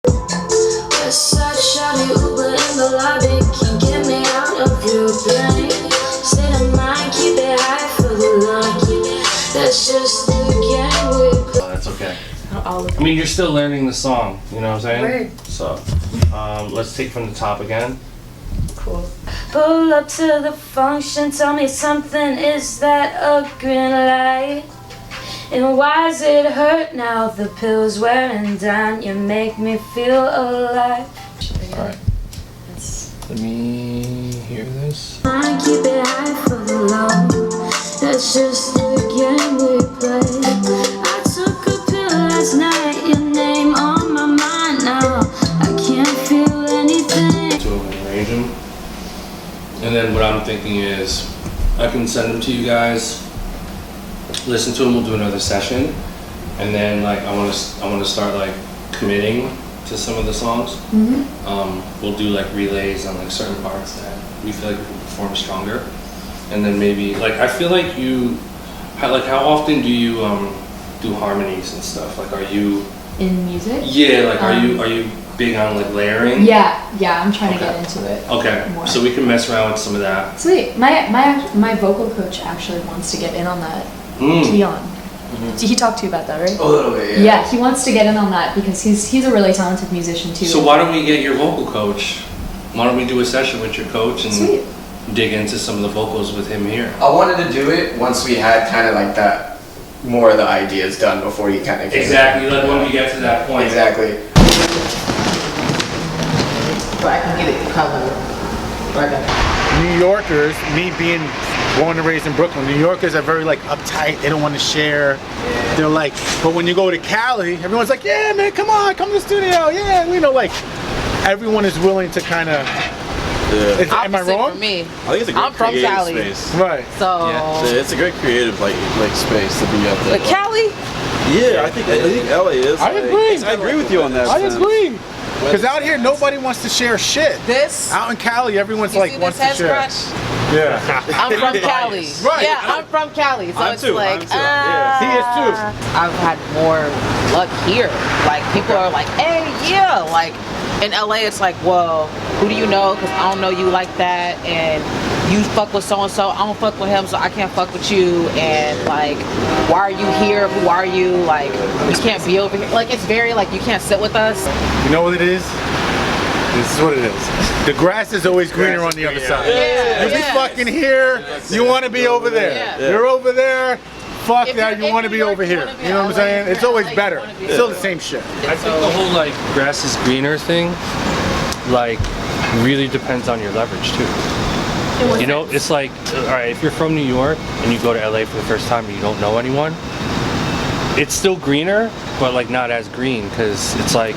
Westside shawty Uber in the lobby, can't get me out of your brain. State of mind, keep it high for the long. That's just the game we play. That's okay. I mean, you're still learning the song, you know what I'm saying? Right. So, let's take from the top again. Cool. Pull up to the function, tell me something, is that a green light? And why does it hurt now? The pills wearing down, you make me feel alive. Alright. Let me hear this. I keep it high for the low. That's just the game we play. I took a pill last night, your name on my mind now. I can't feel anything. To arrange them. And then what I'm thinking is, I can send them to you guys. Listen to them. We'll do another session, and then like I want to start like committing to some of the songs. We'll do like relays on like certain parts that we feel like we can perform stronger, and then maybe like I feel like how often do you do harmonies and stuff? Like, are you in music? Yeah, like are you big on like layering? Yeah, I'm trying to get into it. Okay, more. So we can mess around with some of that. Sweet. My vocal coach actually wants to get in on that. Keon. He talked to you about that, right? A little bit, yeah. Yeah, he wants to get in on that because he's a really talented musician too. So why don't we get your vocal coach? Why don't we do a session with your coach and Sweet. dig into some of the vocals with him here? I wanted to do it once we had kind of like that, more of the ideas done before he kind of came. Exactly, like when we get to that point. Exactly. But I can get it covered. Right. New Yorkers, me being born and raised in Brooklyn, New Yorkers are very like uptight, they don't want to share. They're like, but when you go to Cali, everyone's like, yeah man, come on, come to the studio, yeah, you know, like everyone is willing to kind of, am I wrong? For me. I think it's a great I'm from creative Cali. space. Right. So Yeah, it's a great creative like space to be up there. but Cali? Yeah, I think LA is. I agree. I agree with you on that. I sense. agree. Because out here, nobody wants to share shit. This? Out in Cali, everyone's You like see wants this to head share. scratch? Yeah. I'm from Cali. Right. Yeah, I'm from Cali. So I'm it's too, like, I'm too. Yeah. He is too. I've had more luck here. Like people are like, hey, yeah. Like in LA, it's like, well, who do you know? Because I don't know you like that, and you fuck with so and so. I don't fuck with him, so I can't fuck with you. And like, why are you here? Who are you? Like, you can't be over here. Like, it's very like you can't sit with us. You know what it is? This is what it is. The grass is always greener on the other side. Yeah, You be fucking here, you want to be over there. Yeah. You're over there, fuck If that, you're you in want to New be York, over you here. wanna be You know what I'm LA, saying? if It's you're always LA, you better. wanna be It's still LA. the same shit. I think the whole like grass is greener thing, like really depends on your leverage too. You know, it's like, all right, if you're from New York and you go to LA for the first time and you don't know anyone, it's still greener, but like not as green, because it's like,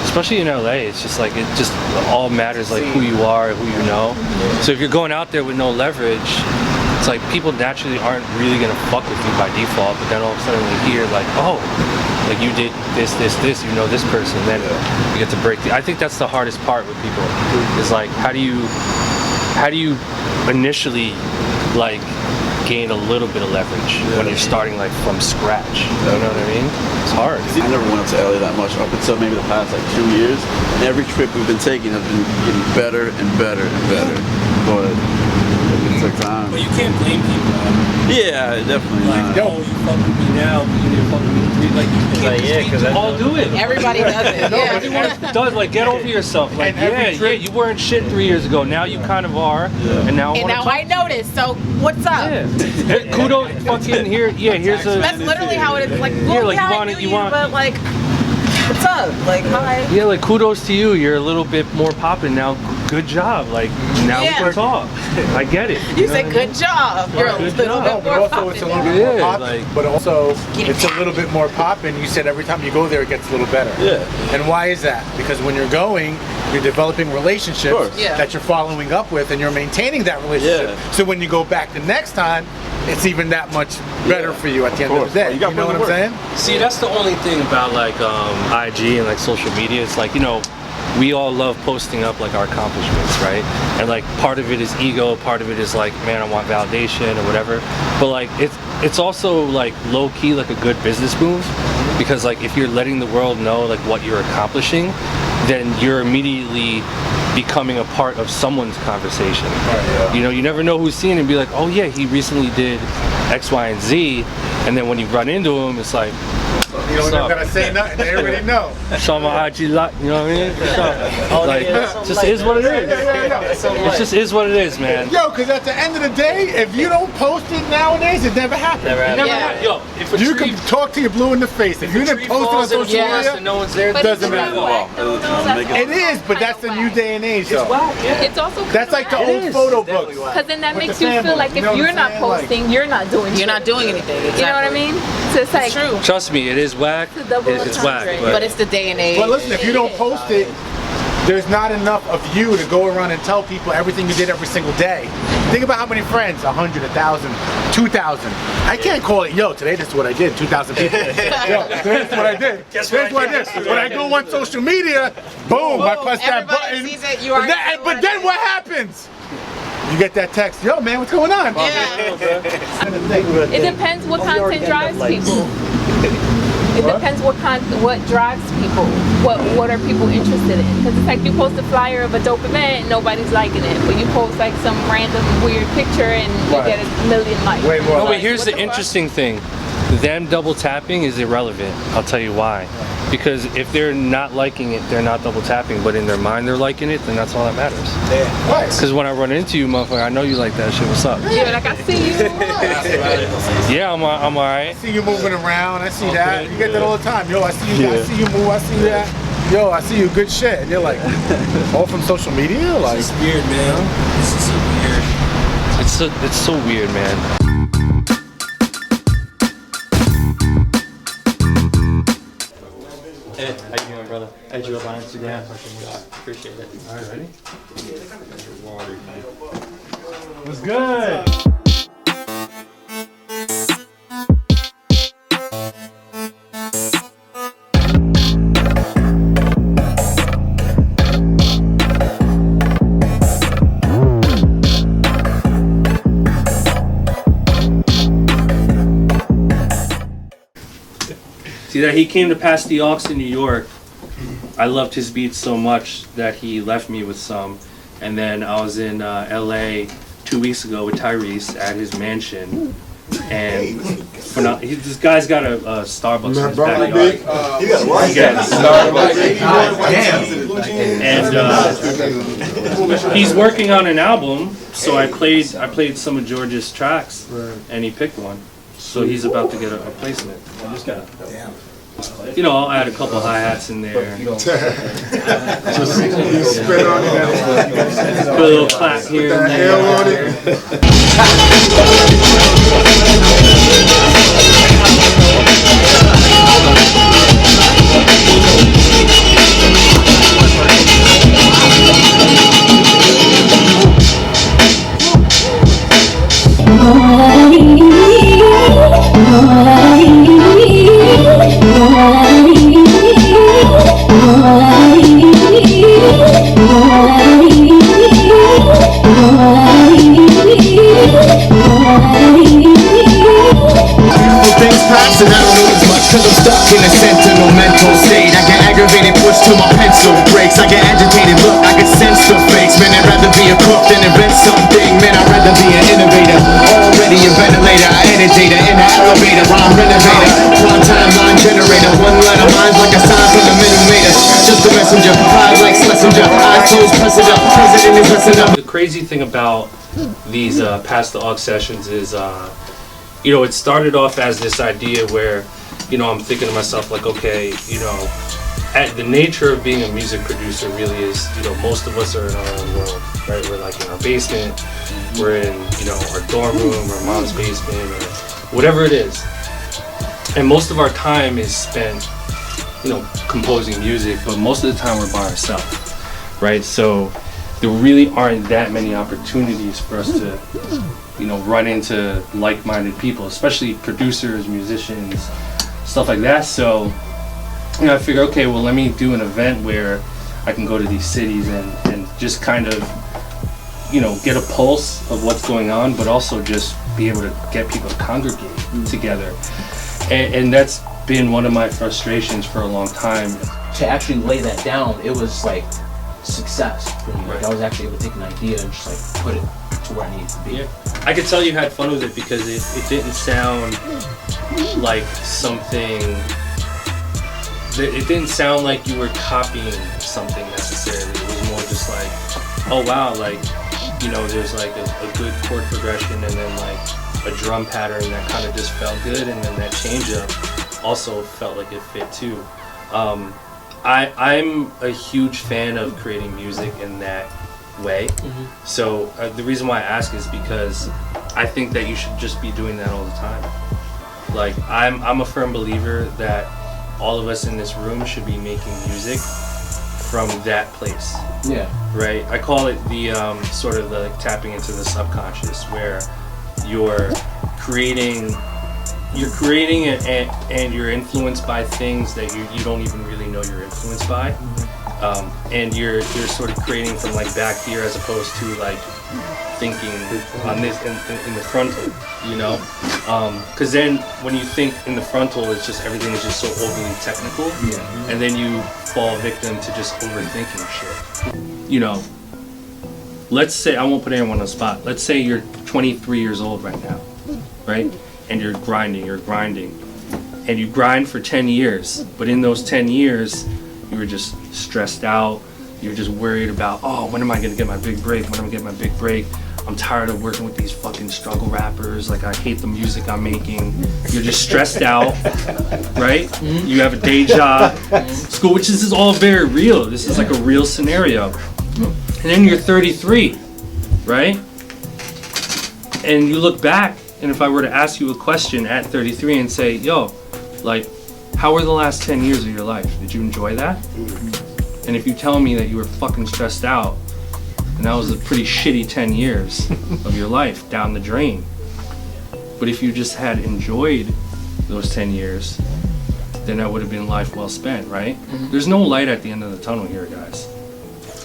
especially in LA, it's just like, it just all matters like who you are, who you know. So if you're going out there with no leverage, it's like people naturally aren't really gonna fuck with you by default, but then all of a sudden we hear like, oh, like you did this, you know this person, then you get to break I think that's the hardest part with people, is like, how do you initially like gain a little bit of leverage when you're starting like from scratch? You know what I mean? It's hard. I never went up to LA that much up until maybe the past like 2 years. And every trip we've been taking has been getting better and better and better. But it took time. But you can't blame people. Yeah, definitely. Like, oh, you fuck with me now, but you didn't fuck with me. Like, you can't all do it. Everybody does it. No, Yeah. everyone does. Like, get over yourself. Like, yeah, you weren't shit 3 years ago. Now you kind of are, and now And now I noticed. So what's up? Yeah. Kudos, fucking here. Yeah, here's a. That's literally how it is. Like, well, Yeah, like, yeah, you I want knew it, you, you want- but like, what's up? Like, hi. Yeah, like kudos to you. You're a little bit more popping now. Good job. Like now we Yeah. can talk. I get it. You said good job. You're a Good little job. bit But more also it's a little popping. bit more Yeah, poppin', like- but also it's a little bit more poppin'. You said every time you go there it gets a little better. Yeah. And why is that? Because when you're going, you're developing relationships Of course. Yeah. that you're following up with, and you're maintaining that relationship. Yeah. So when you go back the next time, it's even that much better for you at the end of the day. You got know what I'm work. saying? See, that's the only thing about like IG and like social media. It's like, you know, we all love posting up like our accomplishments, right? And like part of it is ego, part of it is like, man, I want validation or whatever. But like it's also like low key like a good business move, because like if you're letting the world know like what you're accomplishing, then you're immediately becoming a part of someone's conversation. You know, you never know who's seeing it and be like, oh yeah, he recently did X, Y, and Z, and then when you run into him, it's like, You don't even gotta say nothing. They already know. show my IG lot, you know what I mean? Like, it just is what it is. It just is what it is, man. Yo, because at the end of the day, if you don't post it nowadays, it never happens. Yo, if a You tree, can talk to your blue in the face. If you didn't post it on social media, and no one's there, But doesn't you know matter. what? Though, that's it is, but that's the new day and age, though. It's also That's like the old photo books. because then that With makes the you fan feel book, like you if know what you're I'm not saying? Like- posting, you're not doing shit. You're not doing anything. Exactly. You know what I mean? So it's like It's true. trust me, it is whack. It's a double It's whack. entendre. But it's the day and age. But listen, if you don't post it, there's not enough of you to go around and tell people everything you did every single day. Think about how many friends, 100, 1,000, 2,000. I can't call it, yo, today this is what I did, 2,000 people. Yo, today this is what I did. Guess what I did. When I go on social media, boom, I press that everybody button. sees it, you already know But what then it what happens? You get that text, yo man, what's going on? it depends what content drives people. It depends what drives people. What are people interested in? Because it's like you post a flyer of a dope event and nobody's liking it, but you post like some random weird picture and you get a million likes. Way more. No, but Like, here's the fuck? interesting thing. Them double tapping is irrelevant. I'll tell you why. Because if they're not liking it, they're not double tapping, but in their mind they're liking it, then that's all that matters. Right. Because when I run into you, motherfucker, I know you like that shit. What's up? Yeah, like I see you. Yeah, I'm alright. I see you moving around. I see that. You get that all the time. Yo, I see you. I see you move. I see that. Yo, I see you. Good shit. And you're like, all from social media? Like, It's weird, man. This is so weird. It's so weird, man. Hey, how you doing, brother? I hit you up on Instagram. Appreciate it. All right, ready? what's good? See that he came to Pass the Aux in New York. I loved his beats so much that he left me with some. And then I was in LA 2 weeks ago with Tyrese at his mansion. And this guy's got a Starbucks in his backyard. And he's working on an album, so I played some of George's tracks, and he picked one. So he's about to get a placement. You know, I'll add a couple hi-hats in there. Just spit on it. Put a little clap here and there. Things pass and I don't know as much cause I'm stuck in a sentimental state. I get aggravated, pushed till my pencil breaks. I get agitated, look, I can sense the fakes. Man, I'd rather be a cook than invent something. Man, I'd rather be an innovator. Already a ventilator, an agitator in an elevator, rhyme renovator, one timeline generator. One line of mine's like a sign from the millimeter. Just a messenger, hide like Schlesinger. Eyes closed, pressing up, president is messing up. The crazy thing about these Pass the Aux sessions is, you know, it started off as this idea where, you know, I'm thinking to myself like, okay, you know, the nature of being a music producer really is, you know, most of us are in our own world, right? We're like in our basement, we're in, you know, our dorm room, our mom's basement, or whatever it is. And most of our time is spent, you know, composing music, but most of the time we're by ourselves, right? So there really aren't that many opportunities for us to, you know, run into like-minded people, especially producers, musicians, stuff like that. So, you know, I figure, okay, well, let me do an event where I can go to these cities and just kind of, you know, get a pulse of what's going on, but also just be able to get people to congregate together. And that's been one of my frustrations for a long time. To actually lay that down, it was like success for me. Like I was actually able to take an idea and just like put it to where I needed to be. Yeah. I could tell you had fun with it because it didn't sound like something. It didn't sound like you were copying something necessarily. It was more just like, oh wow, like, you know, there's like a good chord progression and then like a drum pattern that kind of just felt good, and then that change up also felt like it fit too. I'm a huge fan of creating music in that way. So the reason why I ask is because I think that you should just be doing that all the time. Like I'm a firm believer that all of us in this room should be making music from that place. Yeah. Right? I call it the sort of the like, tapping into the subconscious, where you're creating and you're influenced by things that you don't even really know you're influenced by. And you're sort of creating from like back here as opposed to like thinking on this in the frontal, you know? Because then when you think in the frontal, it's just everything is just so overly technical, and then you fall victim to just overthinking shit. You know, let's say, I won't put anyone on the spot, let's say you're 23 years old right now, right? And you're grinding, and you grind for 10 years, but in those 10 years, you were just stressed out, you're just worried about, oh, when am I gonna get my big break, I'm tired of working with these fucking struggle rappers, like I hate the music I'm making. You're just stressed out, right? You have a day job, school, which this is all very real. This is like a real scenario. And then you're 33, right? And you look back, and if I were to ask you a question at 33 and say, yo, like, how were the last 10 years of your life? Did you enjoy that? And if you tell me that you were fucking stressed out, and that was a pretty shitty 10 years of your life down the drain. But if you just had enjoyed those 10 years, then that would have been life well spent, right? There's no light at the end of the tunnel here, guys.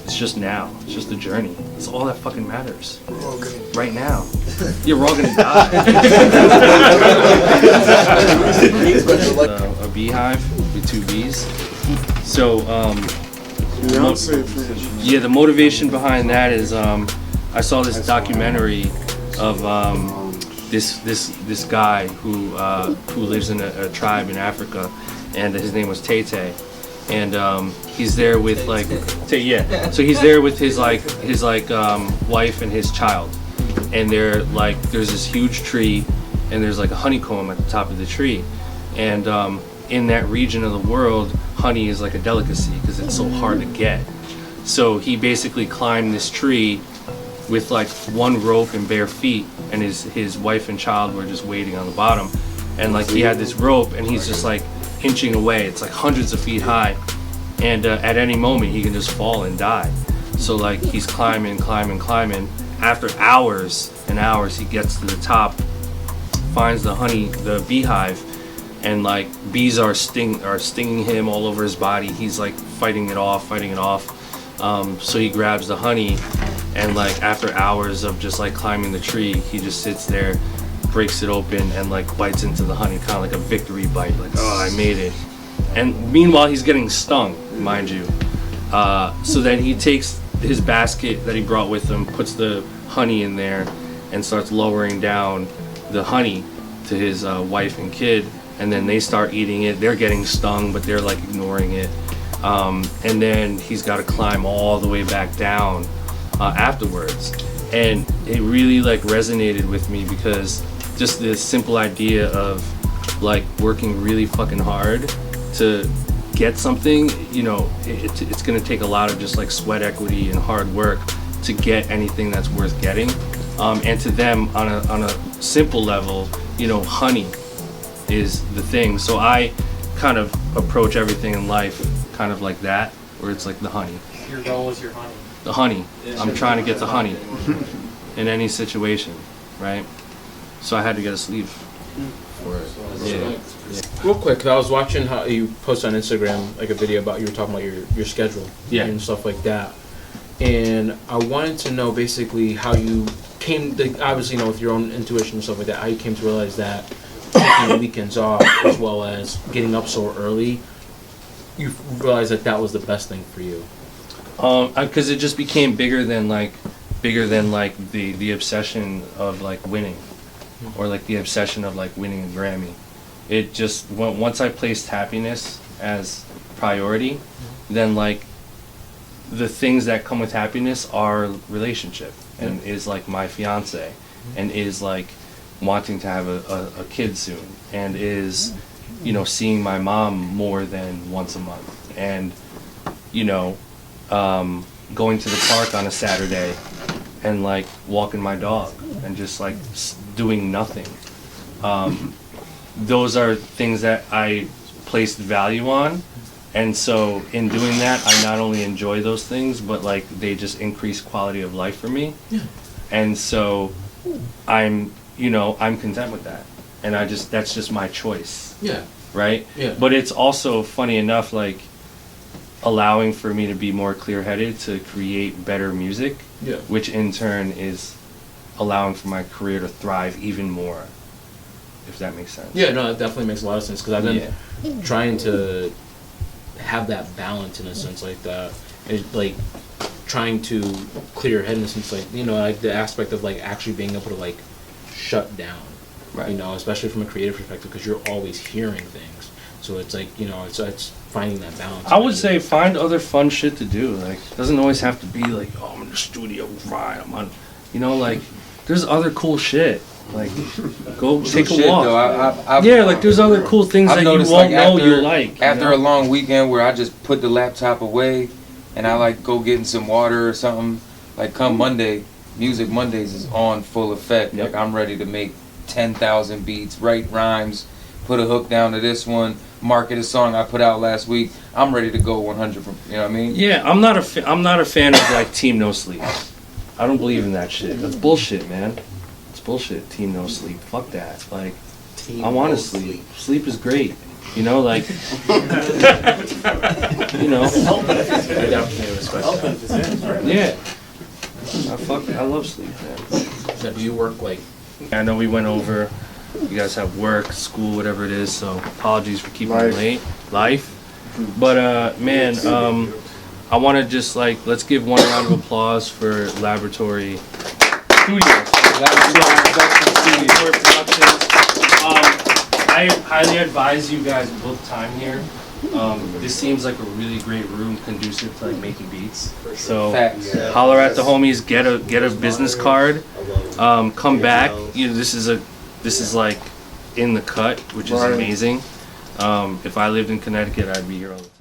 It's just now. It's just the journey. It's all that fucking matters. Right now. Yeah, we're all gonna die. A beehive with 2 bees. So, yeah, the motivation behind that is I saw this documentary of this guy who lives in a tribe in Africa, and his name was Tete, and he's there with like so he's there with his wife and his child, and they're like, there's this huge tree, and there's like a honeycomb at the top of the tree, and in that region of the world, honey is like a delicacy because it's so hard to get. So he basically climbed this tree with like one rope and bare feet, and his wife and child were just waiting on the bottom, and like he had this rope and he's just like inching away. It's like hundreds of feet high, and at any moment he can just fall and die. So like he's climbing. After hours and hours, he gets to the top, finds the beehive, and like bees are stinging him all over his body. He's like fighting it off. So he grabs the honey, and like after hours of just like climbing the tree, he just sits there, breaks it open, and like bites into the honey, kind of like a victory bite, like, oh, I made it. And meanwhile, he's getting stung, mind you. So then he takes his basket that he brought with him, puts the honey in there, and starts lowering down the honey to his wife and kid. And then they start eating it. They're getting stung, but they're like ignoring it. And then he's got to climb all the way back down afterwards. And it really like resonated with me, because just this simple idea of like working really fucking hard to get something, you know, it's gonna take a lot of just like sweat equity and hard work to get anything that's worth getting. And to them, on a simple level, you know, honey is the thing. So I kind of approach everything in life kind of like that, where it's like the honey. Your goal is your honey. The honey. I'm trying to get the honey in any situation, right? So I had to get a sleeve for it. Yeah. Real quick, 'cause I was watching how you post on Instagram like a video about, you were talking about your schedule and stuff like that, and I wanted to know basically how you came, obviously, you know, with your own intuition and stuff like that, how you came to realize that taking the weekends off, as well as getting up so early, you realized that that was the best thing for you? Because it just became bigger than like the obsession of like winning, or like the obsession of like winning a Grammy. It just once I placed happiness as priority, then like the things that come with happiness are relationship, and is like my fiance, and is like wanting to have a kid soon, and is, you know, seeing my mom more than once a month, and, you know, going to the park on a Saturday and like walking my dog and just like doing nothing. Those are things that I placed value on, and so in doing that, I not only enjoy those things, but like they just increase quality of life for me. And so I'm content with that, and that's just my choice. Right. But it's also funny enough, like allowing for me to be more clear-headed to create better music, which in turn is allowing for my career to thrive even more, if that makes sense. Yeah, no, it definitely makes a lot of sense, because I've been trying to have that balance in a sense like that. It's like trying to clear your head in a sense, like, you know, like the aspect of like actually being able to like shut down, you know, especially from a creative perspective, because you're always hearing things. So it's like, you know, it's finding that balance. I would say find other fun shit to do. Like, it doesn't always have to be like, oh, I'm in the studio, right? I'm on, you know, like, there's other cool shit. Like, go take a walk. Though, like, there's other cool things that you won't know you like. After a long weekend where I just put the laptop away and I like go getting some water or something, like come Monday, Music Mondays is on full effect. Like, I'm ready to make 10,000 beats, write rhymes, put a hook down to this one, market a song I put out last week. I'm ready to go 100. You know what I mean? Yeah, I'm not a fan of like Team No Sleep. I don't believe in that shit. That's bullshit, man. It's bullshit. Team No Sleep. Fuck that. Like, I want to sleep. Sleep is great. You know, like, you know. Yeah. I love sleep, man. So do you work like? I know we went over. You guys have work, school, whatever it is. So apologies for keeping you late. Life. But man, I want to just like, let's give one round of applause for Laboratory Studios. I highly advise you guys book time here. This seems like a really great room, conducive to like making beats. So holler at the homies, get a business card, come back. You know, this is like in the cut, which is amazing. If I lived in Connecticut, I'd be here all the time.